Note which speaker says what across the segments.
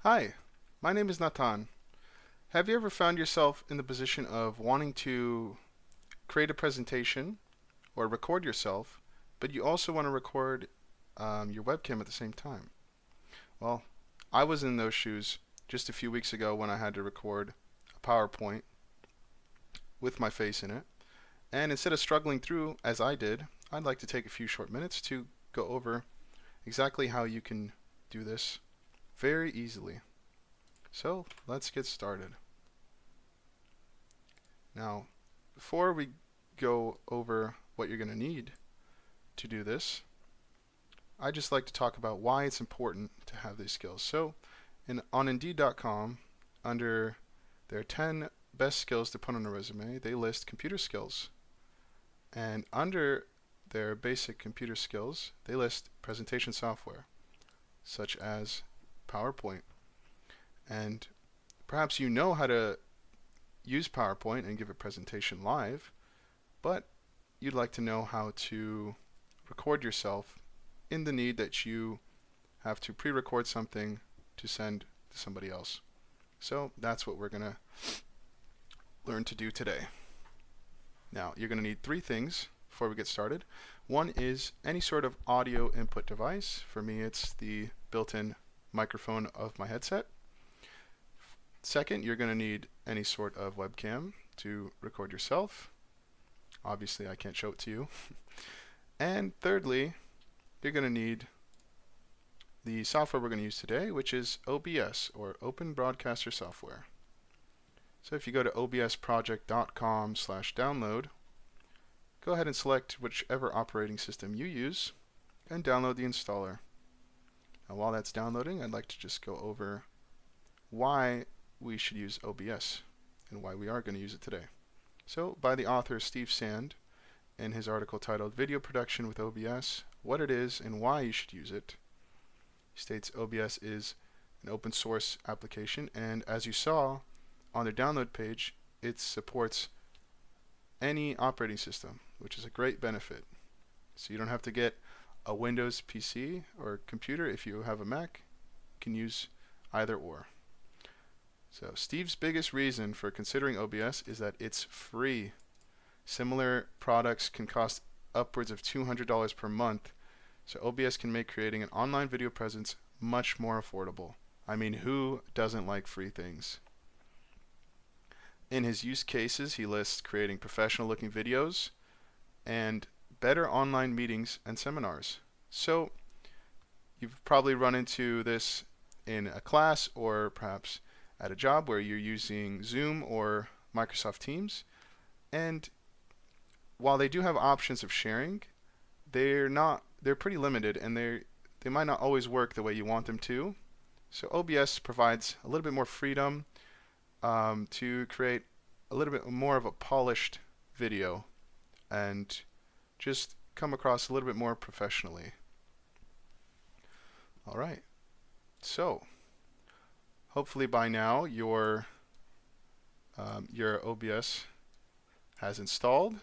Speaker 1: Hi, my name is Nathan. Have you ever found yourself in the position of wanting to create a presentation or record yourself, but you also want to record your webcam at the same time? Well, I was in those shoes just a few weeks ago when I had to record a PowerPoint with my face in it. And instead of struggling through as I did, I'd like to take a few short minutes to go over exactly how you can do this very easily. So let's get started. Now, before we go over what you're going to need to do this, I'd just like to talk about why it's important to have these skills. So, on Indeed.com, under their 10 best skills to put on a resume, they list computer skills. And under their basic computer skills, they list presentation software, such as PowerPoint. And perhaps you know how to use PowerPoint and give a presentation live, but you'd like to know how to record yourself in the need that you have to pre-record something to send to somebody else. So that's what we're going to learn to do today. Now, you're going to need three things before we get started. One is any sort of audio input device. For me, it's the built-in microphone of my headset. Second, you're going to need any sort of webcam to record yourself. Obviously, I can't show it to you. And thirdly, you're going to need the software we're going to use today, which is OBS, or Open Broadcaster Software. So if you go to obsproject.com/download, go ahead and select whichever operating system you use and download the installer. Now, while that's downloading, I'd like to just go over why we should use OBS and why we are going to use it today. So, by the author Steve Sand, in his article titled Video Production with OBS, what it is and why you should use it, he states OBS is an open source application, and as you saw on their download page, it supports any operating system, which is a great benefit. So you don't have to get a Windows PC or computer. If you have a Mac, you can use either or. So Steve's biggest reason for considering OBS is that it's free. Similar products can cost upwards of $200 per month, so OBS can make creating an online video presence much more affordable. I mean, who doesn't like free things? In his use cases, he lists creating professional looking videos and better online meetings and seminars. So you've probably run into this in a class or perhaps at a job where you're using Zoom or Microsoft Teams, and while they do have options of sharing, they're pretty limited, and they might not always work the way you want them to. So OBS provides a little bit more freedom to create a little bit more of a polished video and just come across a little bit more professionally. All right, so hopefully by now your OBS has installed.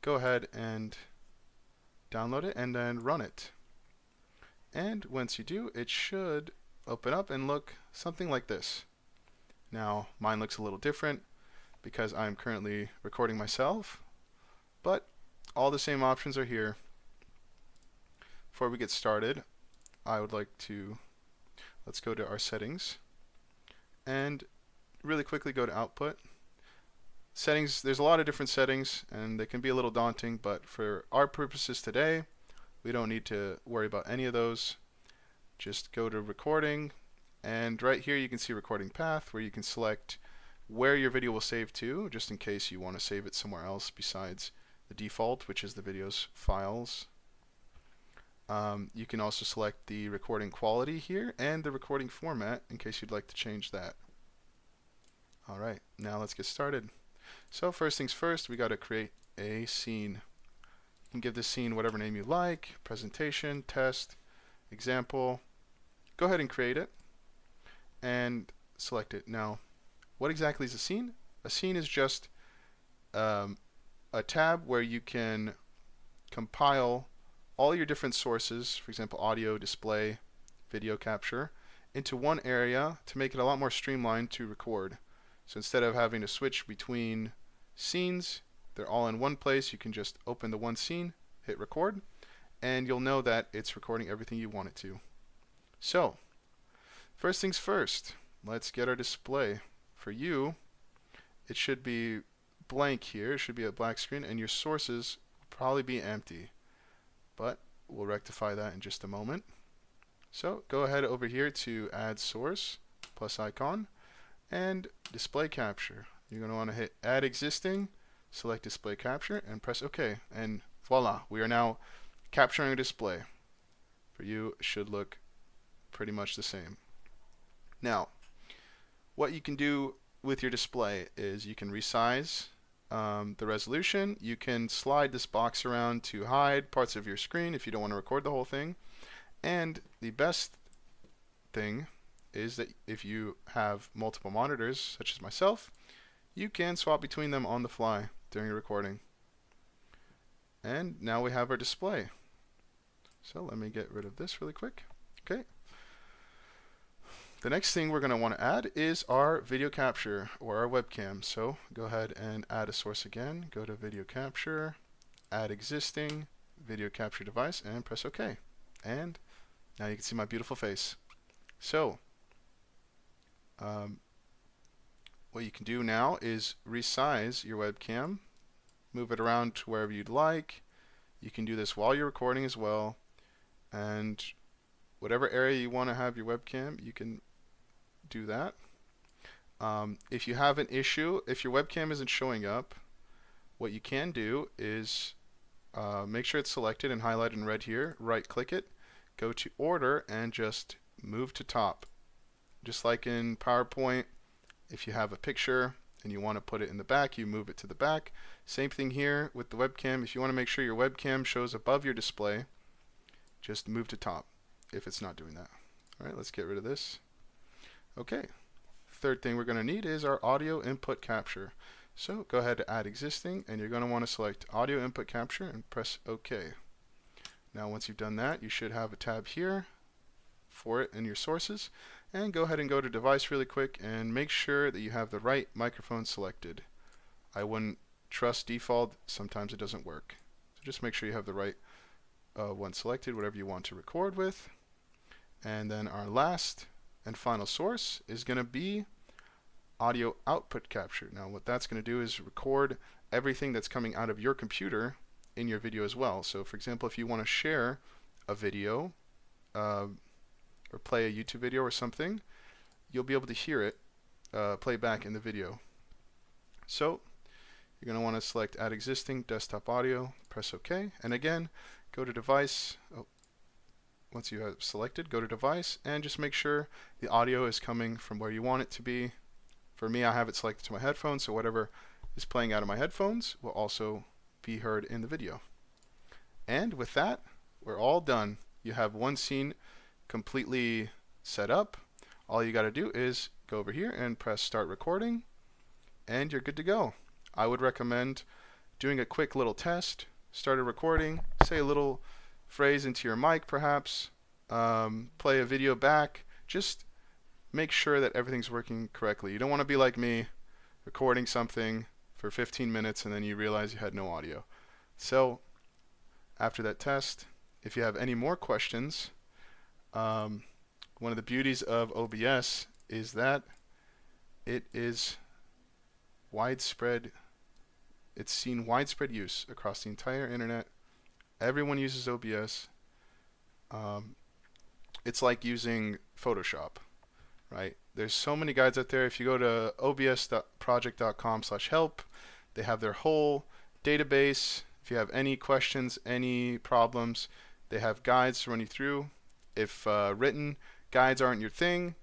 Speaker 1: Go ahead and download it and then run it. And once you do, it should open up and look something like this. Now, mine looks a little different because I'm currently recording myself, but all the same options are here. Before we get started, I would like to, let's go to our settings and really quickly go to output. Settings, there's a lot of different settings and they can be a little daunting, but for our purposes today, we don't need to worry about any of those. Just go to recording, and right here you can see recording path, where you can select where your video will save to, just in case you want to save it somewhere else besides the default, which is the video's files. You can also select the recording quality here and the recording format in case you'd like to change that. Alright, now let's get started. So first things first, we got to create a scene. You can give this scene whatever name you like: presentation, test, example. Go ahead and create it and select it. Now, what exactly is a scene? A scene is just a tab where you can compile all your different sources, for example, audio, display, video capture, into one area to make it a lot more streamlined to record. So instead of having to switch between scenes, they're all in one place. You can just open the one scene, hit record, and you'll know that it's recording everything you want it to. So, first things first, let's get our display. For you, it should be blank here. It should be a black screen, and your sources will probably be empty. But we'll rectify that in just a moment. So go ahead over here to add source, plus icon, and display capture. You're going to want to hit add existing, select display capture, and press OK. And voila, we are now capturing a display. For you, it should look pretty much the same. Now, what you can do with your display is you can resize the resolution. You can slide this box around to hide parts of your screen if you don't want to record the whole thing. And the best thing is that if you have multiple monitors, such as myself, you can swap between them on the fly during the recording. And now we have our display. So let me get rid of this really quick. Okay. The next thing we're going to want to add is our video capture or our webcam. So go ahead and add a source again. Go to video capture, add existing video capture device, and press OK. And now you can see my beautiful face. So what you can do now is resize your webcam, move it around to wherever you'd like. You can do this while you're recording as well, and whatever area you want to have your webcam, you can do that. If you have an issue, if your webcam isn't showing up, what you can do is make sure it's selected and highlighted in red here, right click it, go to order, and just move to top. Just like in PowerPoint, if you have a picture and you want to put it in the back, you move it to the back. Same thing here with the webcam. If you want to make sure your webcam shows above your display, just move to top if it's not doing that. Alright, let's get rid of this. Okay, third thing we're going to need is our audio input capture. So go ahead to add existing, and you're going to want to select audio input capture and press OK. Now once you've done that, you should have a tab here for it in your sources, and go ahead and go to device really quick and make sure that you have the right microphone selected. I wouldn't trust default, sometimes it doesn't work. So just make sure you have the right one selected, whatever you want to record with. And then our last and final source is going to be audio output capture. Now what that's going to do is record everything that's coming out of your computer in your video as well. So for example, if you want to share a video or play a YouTube video or something, you'll be able to hear it play back in the video. So you're going to want to select add existing desktop audio, press OK, and again go to device. Once you have selected, go to device and just make sure the audio is coming from where you want it to be. For me, I have it selected to my headphones, so whatever is playing out of my headphones will also be heard in the video. And with that, we're all done. You have one scene completely set up. All you got to do is go over here and press start recording, and you're good to go. I would recommend doing a quick little test. Start a recording, say a little phrase into your mic perhaps, play a video back. Just make sure that everything's working correctly. You don't want to be like me, recording something for 15 minutes and then you realize you had no audio. So after that test, if you have any more questions, one of the beauties of OBS is that it is widespread. It's seen widespread use across the entire internet. Everyone uses OBS. It's like using Photoshop, right? There's so many guides out there. If you go to obsproject.com/help, they have their whole database. If you have any questions, any problems, they have guides to run you through. If written guides aren't your thing,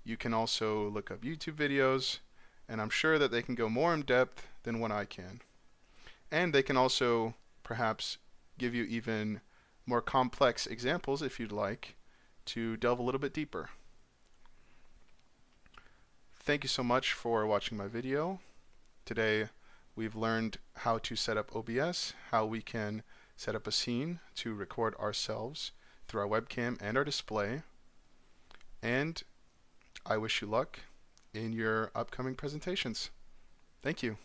Speaker 1: you can also look up YouTube videos, and I'm sure that they can go more in depth than what I can. And they can also perhaps give you even more complex examples if you'd like to delve a little bit deeper. Thank you so much for watching my video. Today we've learned how to set up OBS, how we can set up a scene to record ourselves through our webcam and our display. And I wish you luck in your upcoming presentations. Thank you.